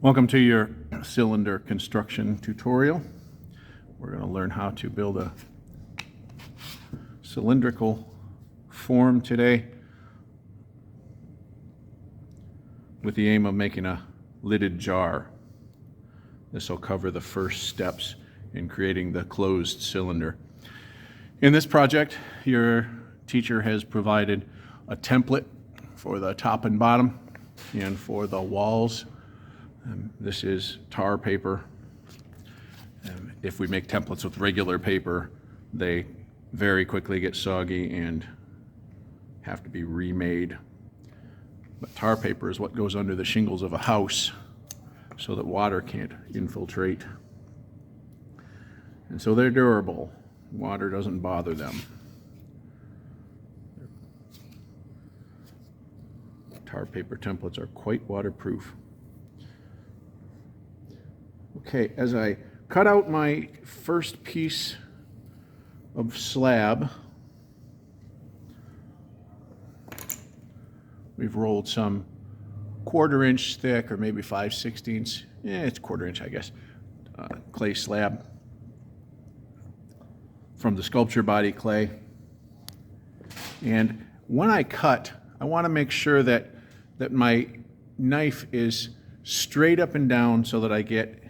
Welcome to your cylinder construction tutorial. We're going to learn how to build a cylindrical form today with the aim of making a lidded jar. This will cover the first steps in creating the closed cylinder. In this project, your teacher has provided a template for the top and bottom and for the walls. This is tar paper. If we make templates with regular paper, they very quickly get soggy and have to be remade. But tar paper is what goes under the shingles of a house so that water can't infiltrate. And so they're durable. Water doesn't bother them. Tar paper templates are quite waterproof. Okay, as I cut out my first piece of slab, we've rolled some 1/4 inch thick, or maybe 5/16, it's 1/4 inch, I guess, clay slab from the sculpture body clay. And when I cut, I want to make sure that my knife is straight up and down so that I get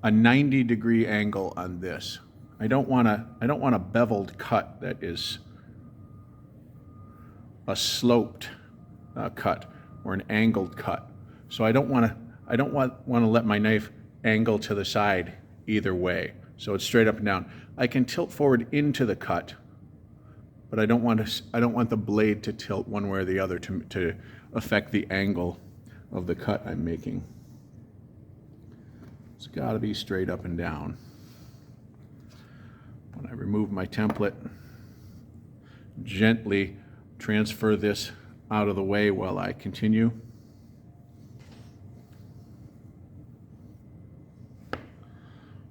a 90-degree angle on this. I don't want a beveled cut that is a sloped cut or an angled cut. So I don't want to let my knife angle to the side either way. So it's straight up and down. I can tilt forward into the cut, but I don't want the blade to tilt one way or the other to affect the angle of the cut I'm making. It's got to be straight up and down. When I remove my template, gently transfer this out of the way while I continue.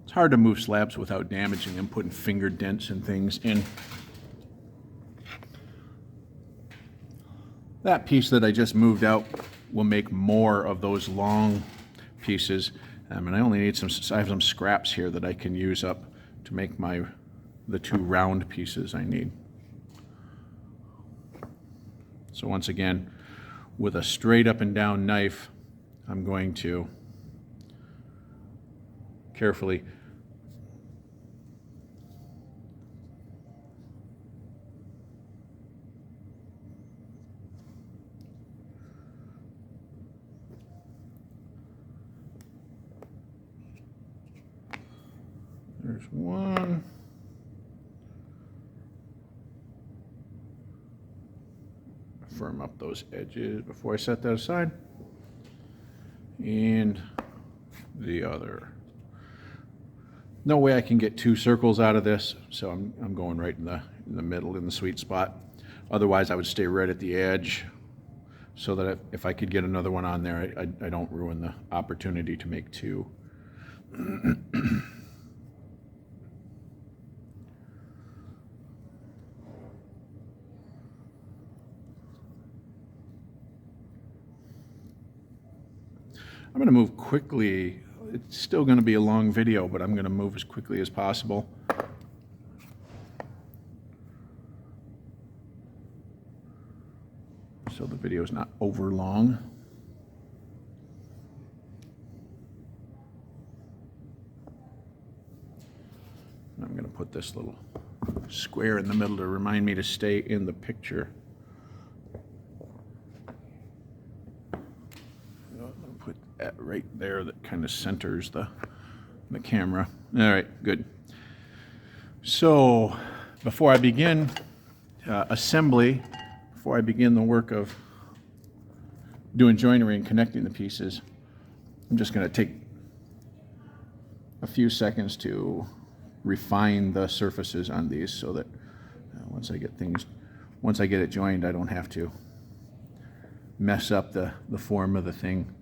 It's hard to move slabs without damaging them, putting finger dents and things in. That piece that I just moved out will make more of those long pieces. And I only need I have some scraps here that I can use up to make the 2 round pieces I need. So once again, with a straight up and down knife, I'm going to carefully there's one. Firm up those edges before I set that aside. And the other. No way I can get 2 circles out of this, so I'm going right in the middle, in the sweet spot. Otherwise, I would stay right at the edge so that if I could get another one on there, I don't ruin the opportunity to make 2. I'm going to move quickly. It's still going to be a long video, but I'm going to move as quickly as possible. So the video is not over long. And I'm going to put this little square in the middle to remind me to stay in the picture. Put that right there that kind of centers the camera. All right, good. So before I begin assembly, before I begin the work of doing joinery and connecting the pieces, I'm just going to take a few seconds to refine the surfaces on these so that once I get it joined, I don't have to mess up the form of the thing,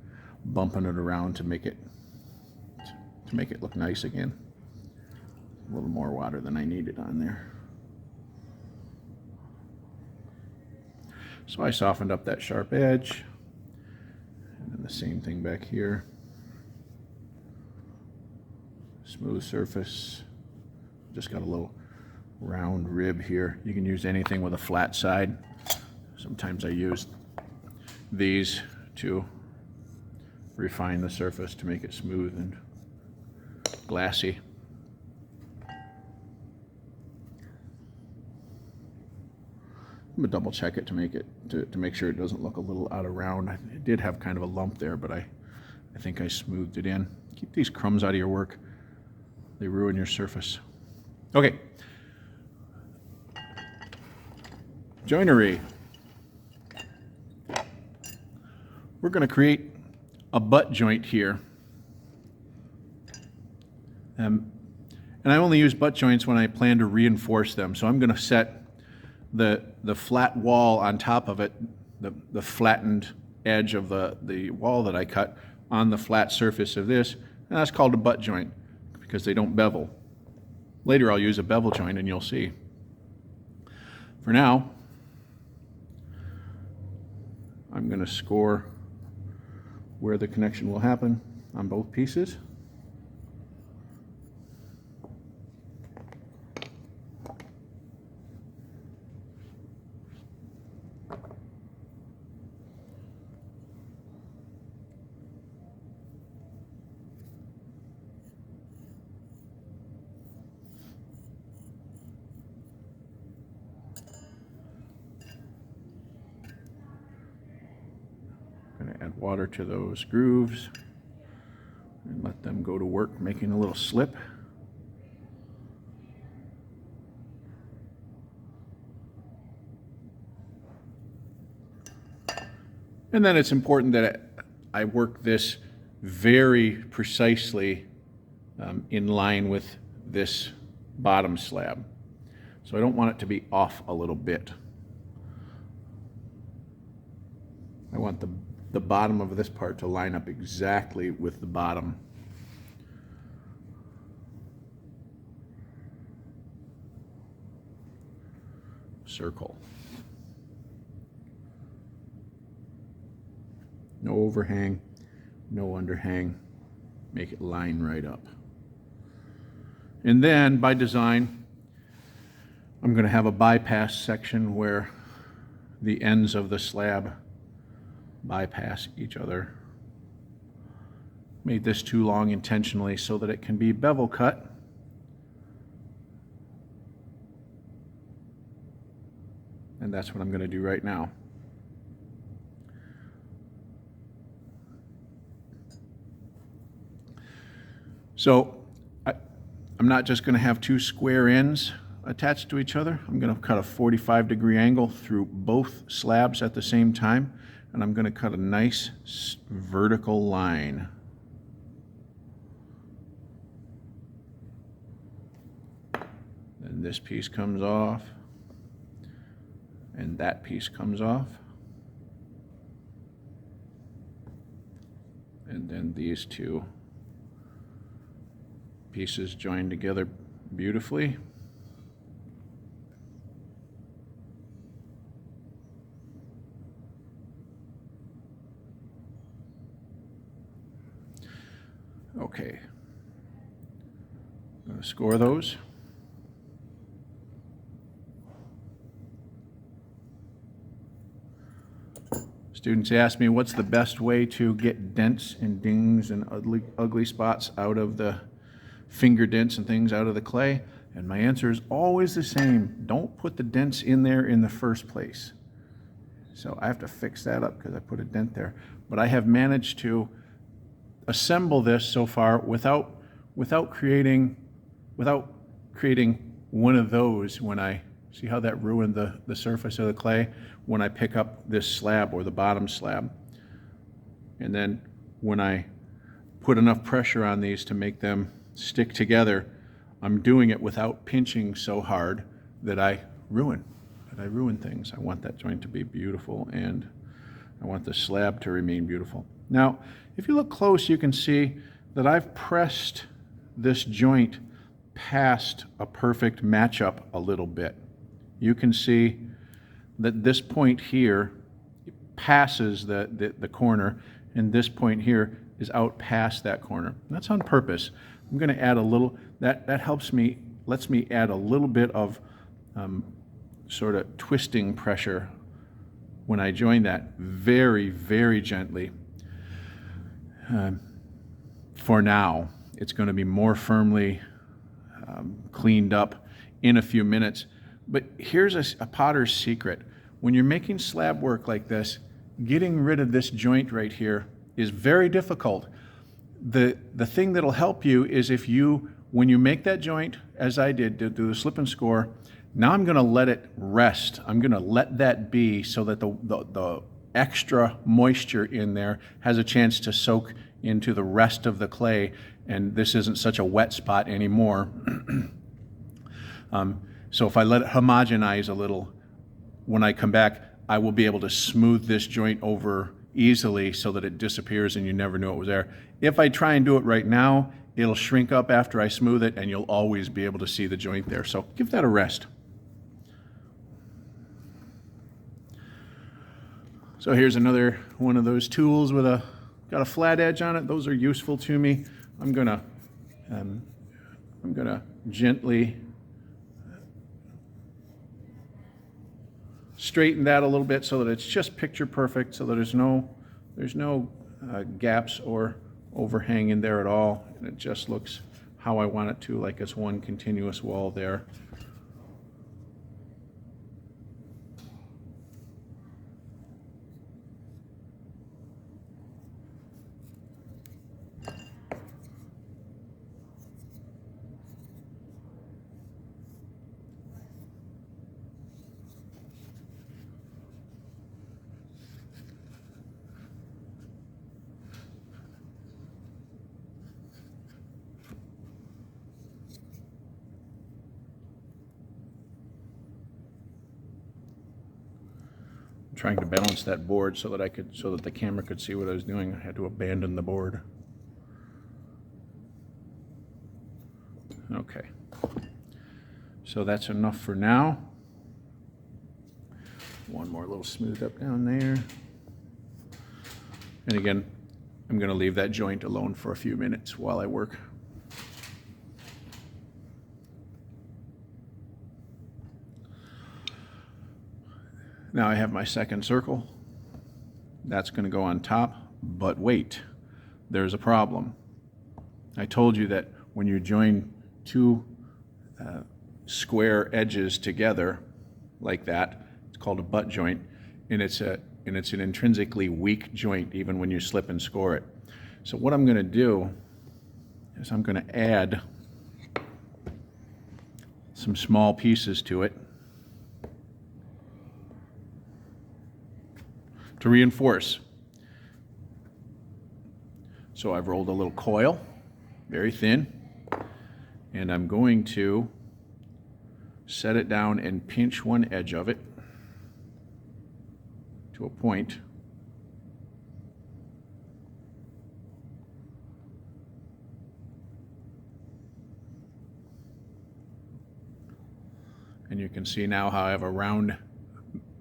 bumping it around to make it look nice again. A little more water than I needed on there. So I softened up that sharp edge, the same thing back here. Smooth surface. Just got a little round rib here. You can use anything with a flat side. Sometimes I use these to refine the surface to make it smooth and glassy. I'm gonna double check it to make sure it doesn't look a little out of round. It did have kind of a lump there, but I think I smoothed it in. Keep these crumbs out of your work. They ruin your surface. Okay. Joinery. We're going to create a butt joint here. And I only use butt joints when I plan to reinforce them. So I'm going to set the flat wall on top of it, the flattened edge of the wall that I cut on the flat surface of this, and that's called a butt joint because they don't bevel. Later I'll use a bevel joint and you'll see. For now, I'm going to score where the connection will happen on both pieces. Going to add water to those grooves and let them go to work making a little slip. And then it's important that I work this very precisely in line with this bottom slab. So I don't want it to be off a little bit. I want the bottom of this part to line up exactly with the bottom. Circle. No overhang, no underhang. Make it line right up. And then, by design, I'm going to have a bypass section where the ends of the slab bypass each other. Made this too long intentionally so that it can be bevel cut. And that's what I'm going to do right now. So I'm not just going to have two square ends attached to each other. I'm going to cut a 45-degree angle through both slabs at the same time, and I'm going to cut a nice vertical line. Then this piece comes off, and that piece comes off. And then these two pieces join together beautifully. Okay, I'm going to score those. Students ask me what's the best way to get dents and dings and ugly spots out of the finger dents and things out of the clay, and my answer is always the same. Don't put the dents in there in the first place. So I have to fix that up because I put a dent there. But I have managed to assemble this so far without creating one of those. When I see how that ruined the surface of the clay when I pick up this slab or the bottom slab. And then when I put enough pressure on these to make them stick together, I'm doing it without pinching so hard that I ruin things. I want that joint to be beautiful, and I want the slab to remain beautiful. Now, if you look close, you can see that I've pressed this joint past a perfect matchup a little bit. You can see that this point here passes the corner, and this point here is out past that corner. And that's on purpose. I'm going to add a little, that lets me add a little bit of sort of twisting pressure when I join that very, very gently. For now, it's going to be more firmly cleaned up in a few minutes. But here's a potter's secret. When you're making slab work like this, getting rid of this joint right here is very difficult. The thing that'll help you is if you, when you make that joint, as I did, do the slip and score, now I'm going to let it rest. I'm going to let that be so that the extra moisture in there has a chance to soak into the rest of the clay, and this isn't such a wet spot anymore. So if I let it homogenize a little, when I come back, I will be able to smooth this joint over easily so that it disappears and you never knew it was there. If I try and do it right now, it'll shrink up after I smooth it, and you'll always be able to see the joint there. So give that a rest. So here's another one of those tools with got a flat edge on it. Those are useful to me. I'm gonna gently straighten that a little bit so that it's just picture perfect, so that there's no gaps or overhang in there at all, and it just looks how I want it to, like it's one continuous wall there. Trying to balance that board so that the camera could see what I was doing. I had to abandon the board. Okay, so that's enough for now. One more little smooth up down there. And again, I'm going to leave that joint alone for a few minutes while I work. Now I have my second circle. That's going to go on top, but wait, there's a problem. I told you that when you join two square edges together like that, it's called a butt joint, and it's an intrinsically weak joint even when you slip and score it. So what I'm going to do is I'm going to add some small pieces to it to reinforce. So I've rolled a little coil, very thin, and I'm going to set it down and pinch one edge of it to a point. And you can see now how I have a round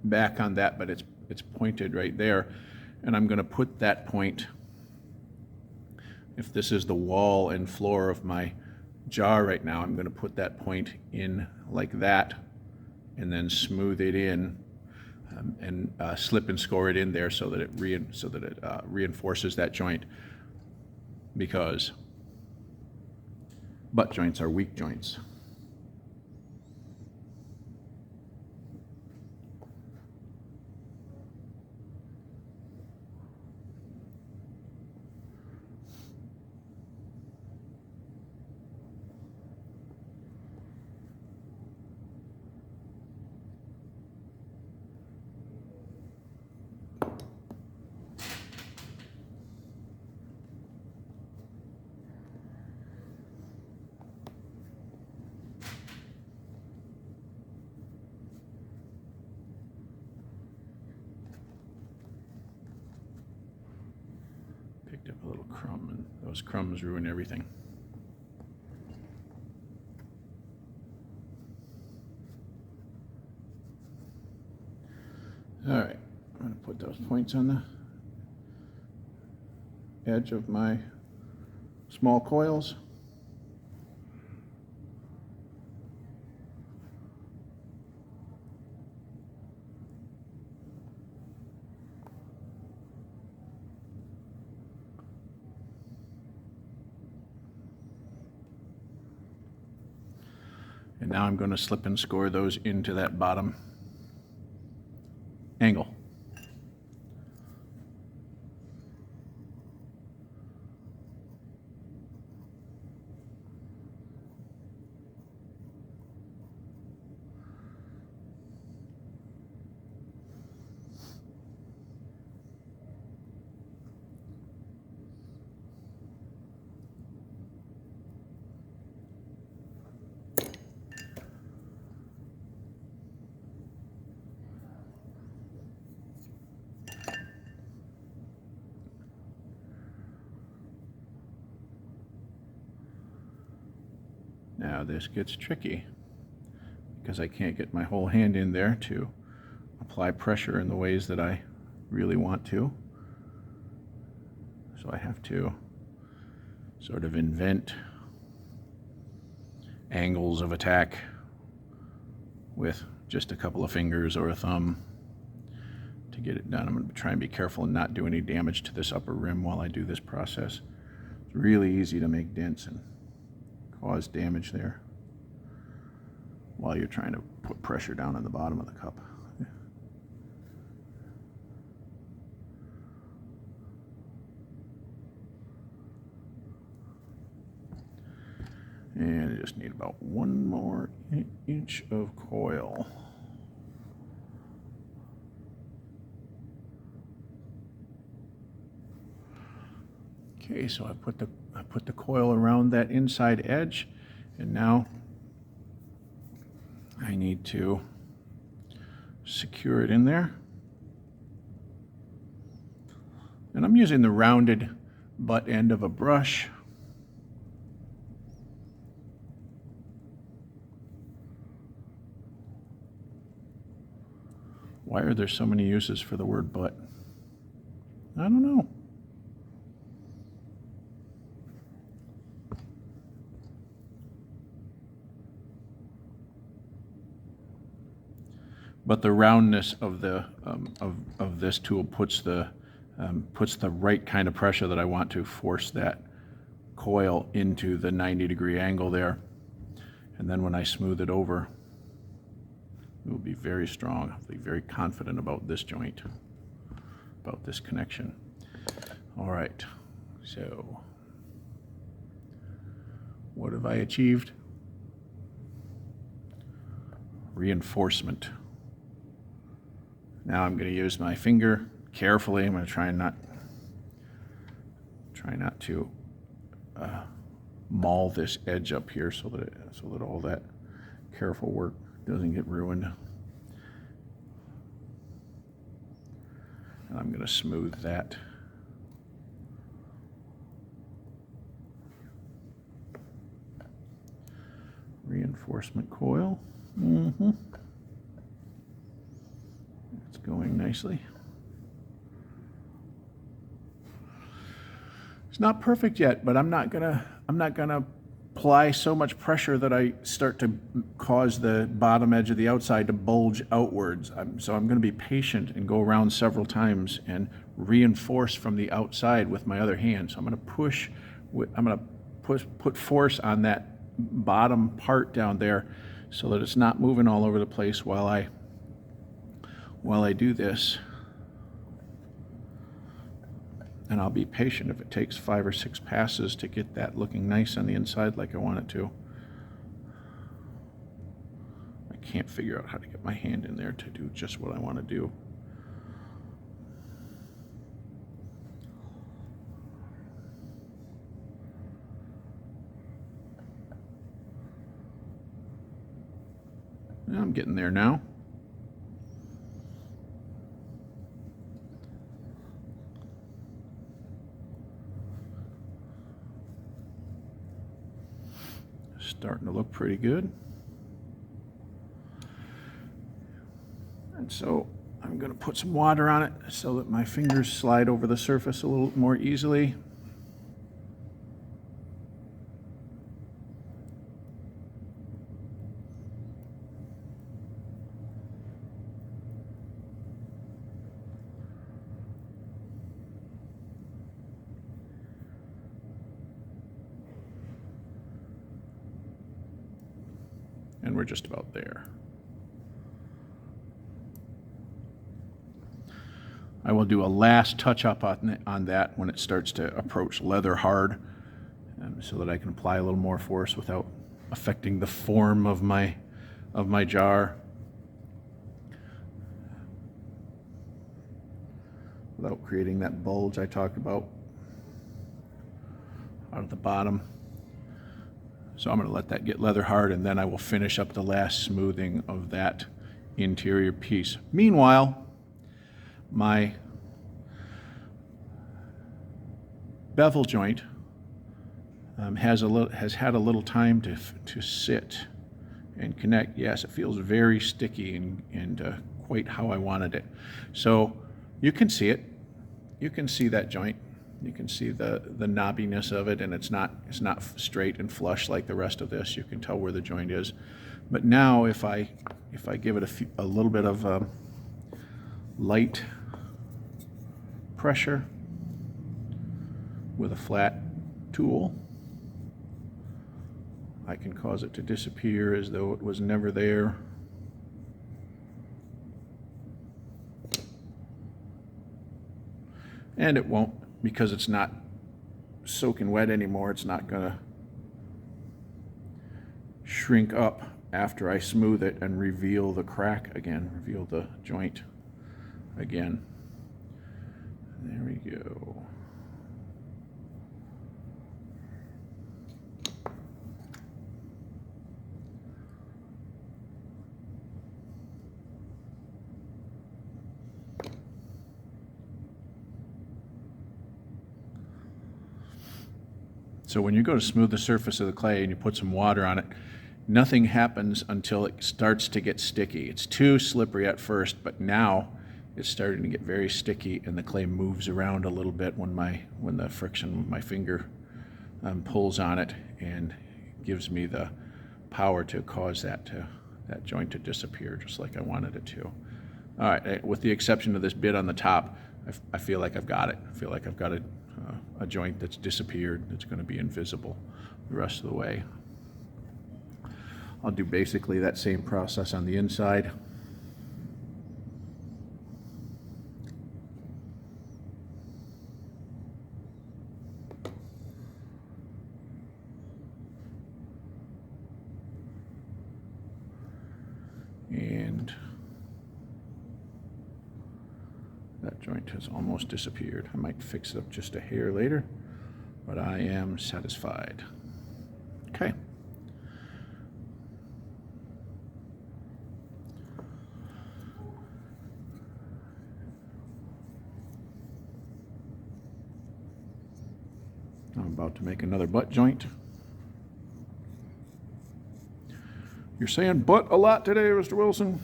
back on that, but it's pointed right there, and I'm going to put that point, if this is the wall and floor of my jar right now, I'm going to put that point in like that and then smooth it in and slip and score it in there so that it reinforces that joint, because butt joints are weak joints. Picked up a little crumb, and those crumbs ruin everything. All right, I'm going to put those points on edge of my small coils. And now I'm going to slip and score those into that bottom angle. Now this gets tricky because I can't get my whole hand in there to apply pressure in the ways that I really want to. So I have to sort of invent angles of attack with just a couple of fingers or a thumb to get it done. I'm going to try and be careful and not do any damage to this upper rim while I do this process. It's really easy to make dents and cause damage there while you're trying to put pressure down on the bottom of the cup. And I just need about one more inch of coil. Okay, so I put the coil around that inside edge, and now I need to secure it in there. And I'm using the rounded butt end of a brush. Why are there so many uses for the word butt? I don't know. But the roundness of the of this tool puts the right kind of pressure that I want to force that coil into the 90-degree angle there. And then when I smooth it over, it will be very strong. I'll be very confident about this joint, about this connection. All right, so what have I achieved? Reinforcement. Now I'm going to use my finger carefully. I'm going to try not to maul this edge up here so that all that careful work doesn't get ruined. And I'm going to smooth that. Reinforcement coil. It's going nicely. It's not perfect yet, but I'm not gonna apply so much pressure that I start to cause the bottom edge of the outside to bulge outwards. So I'm going to be patient and go around several times and reinforce from the outside with my other hand. So I'm going to put force on that bottom part down there so that it's not moving all over the place while I do this. And I'll be patient if it takes 5 or 6 passes to get that looking nice on the inside like I want it to. I can't figure out how to get my hand in there to do just what I want to do. I'm getting there now. Starting to look pretty good. And so I'm going to put some water on it so that my fingers slide over the surface a little more easily. just about there. I will do a last touch-up on that when it starts to approach leather hard, so that I can apply a little more force without affecting the form of my jar, without creating that bulge I talked about out at the bottom. So I'm going to let that get leather hard, and then I will finish up the last smoothing of that interior piece. Meanwhile, my bevel joint has had a little time to sit and connect. Yes, it feels very sticky and quite how I wanted it. So you can see it. You can see that joint. You can see the knobbiness of it, and it's not straight and flush like the rest of this. You can tell where the joint is. But now if I give it a little bit of light pressure with a flat tool, I can cause it to disappear as though it was never there. And it won't, because it's not soaking wet anymore. It's not going to shrink up after I smooth it and reveal the crack again, reveal the joint again. There we go. So when you go to smooth the surface of the clay and you put some water on it, nothing happens until it starts to get sticky. It's too slippery at first, but now it's starting to get very sticky, and the clay moves around a little bit when the friction with my finger pulls on it, and gives me the power to cause that joint to disappear just like I wanted it to. All right, with the exception of this bit on the top, I feel like I've got it. I feel like I've got a joint that's disappeared, that's going to be invisible the rest of the way. I'll do basically that same process on the inside. And that joint has almost disappeared. I might fix it up just a hair later, but I am satisfied. Okay. I'm about to make another butt joint. You're saying butt a lot today, Mr. Wilson.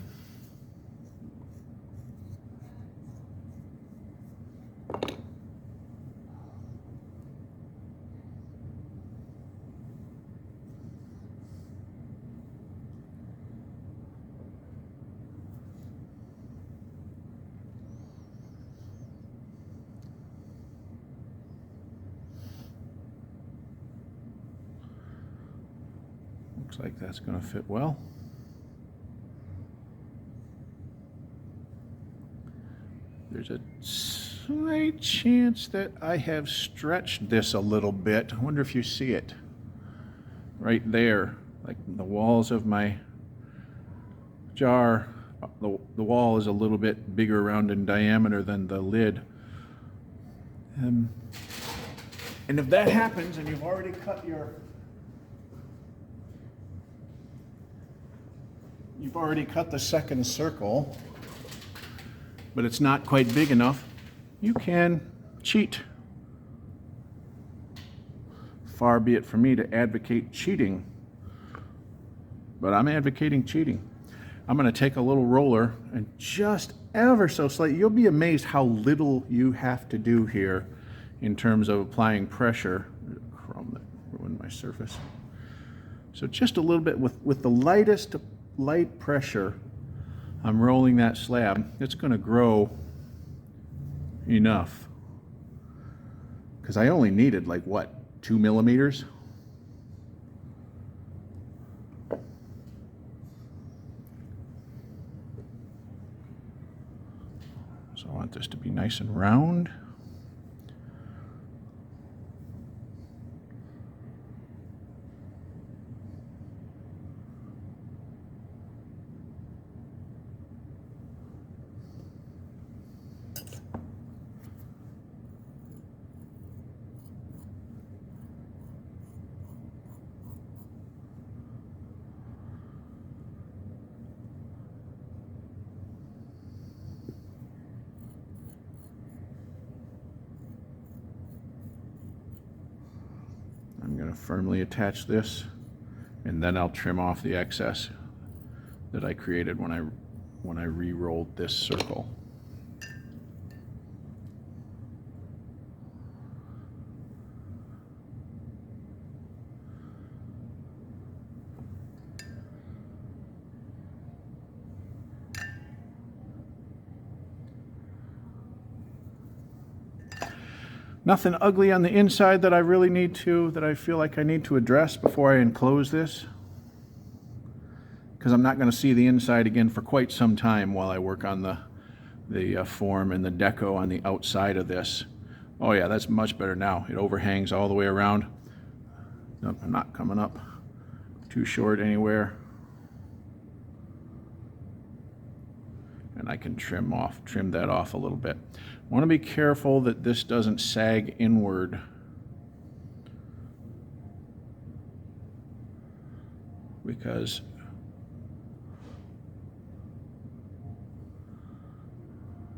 Looks like that's going to fit well. There's a slight chance that I have stretched this a little bit. I wonder if you see it right there, like the walls of my jar. The wall is a little bit bigger around in diameter than the lid. And if that happens and you've already cut the second circle, but it's not quite big enough, you can cheat. Far be it from me to advocate cheating, but I'm advocating cheating. I'm going to take a little roller and just ever so slightly, you'll be amazed how little you have to do here in terms of applying pressure. Chrome that ruined my surface. So just a little bit with the lightest light pressure, I'm rolling that slab. It's going to grow enough, because I only needed like what, 2 millimeters? want this to be nice and round. I'm going to firmly attach this, and then I'll trim off the excess that I created when I re-rolled this circle. Nothing ugly on the inside that I feel like I need to address before I enclose this, because I'm not going to see the inside again for quite some time while I work on the form and the deco on the outside of this. Oh yeah, that's much better now. It overhangs all the way around. Nope, I'm not coming up too short anywhere. And I can trim that off a little bit. I want to be careful that this doesn't sag inward. Because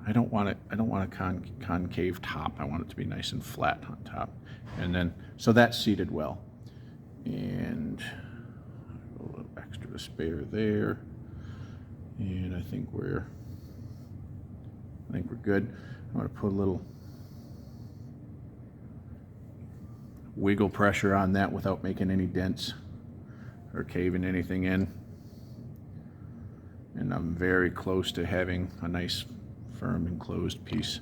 I don't want a concave top. I want it to be nice and flat on top. And then, so that's seated well. And a little extra to spare there. And I think we're good. I'm going to put a little wiggle pressure on that without making any dents or caving anything in. And I'm very close to having a nice firm enclosed piece,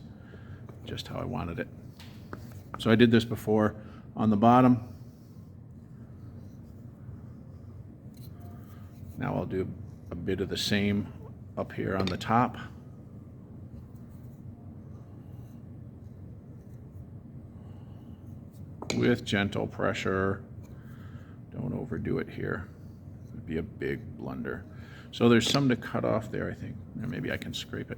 just how I wanted it. So I did this before on the bottom. Now I'll do a bit of the same up here on the top. With gentle pressure. Don't overdo it here. It would be a big blunder. So there's some to cut off there, I think. Or maybe I can scrape it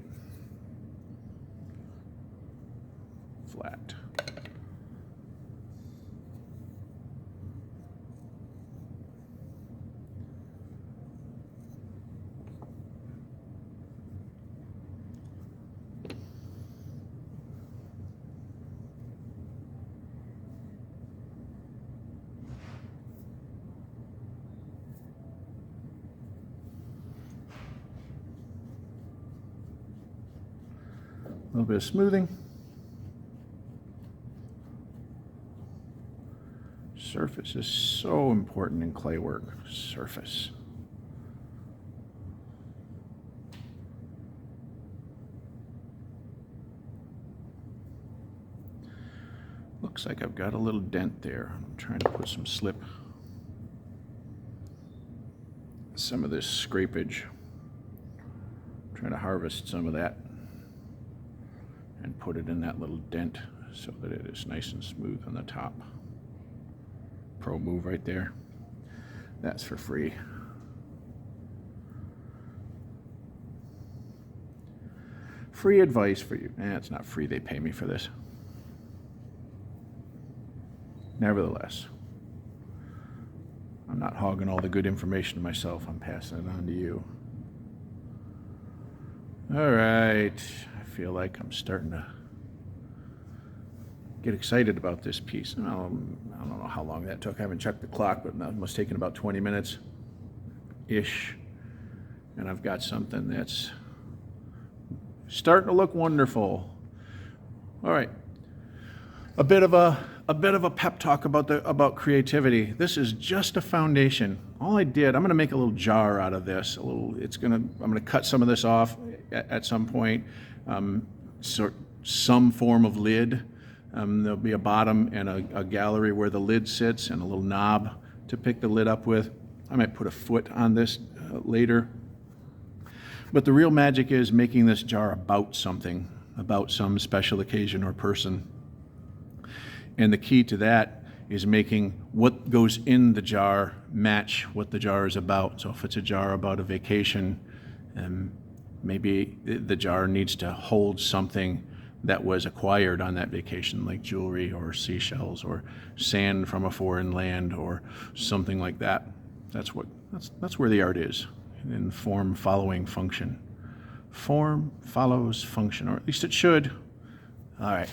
flat. A little bit of smoothing. Surface is so important in clay work. Surface. Looks like I've got a little dent there. I'm trying to put some slip. Some of this scrapage. I'm trying to harvest some of that and put it in that little dent so that it is nice and smooth on the top. Pro move right there. That's for free. Free advice for you. It's not free, they pay me for this. Nevertheless, I'm not hogging all the good information to myself, I'm passing it on to you. All right, I feel like I'm starting to get excited about this piece. I don't know how long that took. I haven't checked the clock, but it must have taken about 20 minutes-ish. And I've got something that's starting to look wonderful. All right, a bit of a pep talk about creativity. This is just a foundation. All I did, I'm going to make a little jar out of this. I'm going to cut some of this off at some point. Some form of lid. There'll be a bottom and a gallery where the lid sits and a little knob to pick the lid up with. I might put a foot on this later. But the real magic is making this jar about something. about some special occasion or person. And the key to that is making what goes in the jar match what the jar is about. So if it's a jar about a vacation, maybe the jar needs to hold something that was acquired on that vacation, like jewelry or seashells or sand from a foreign land or something like that. That's where the art is, in form following function. Form follows function, or at least it should. All right.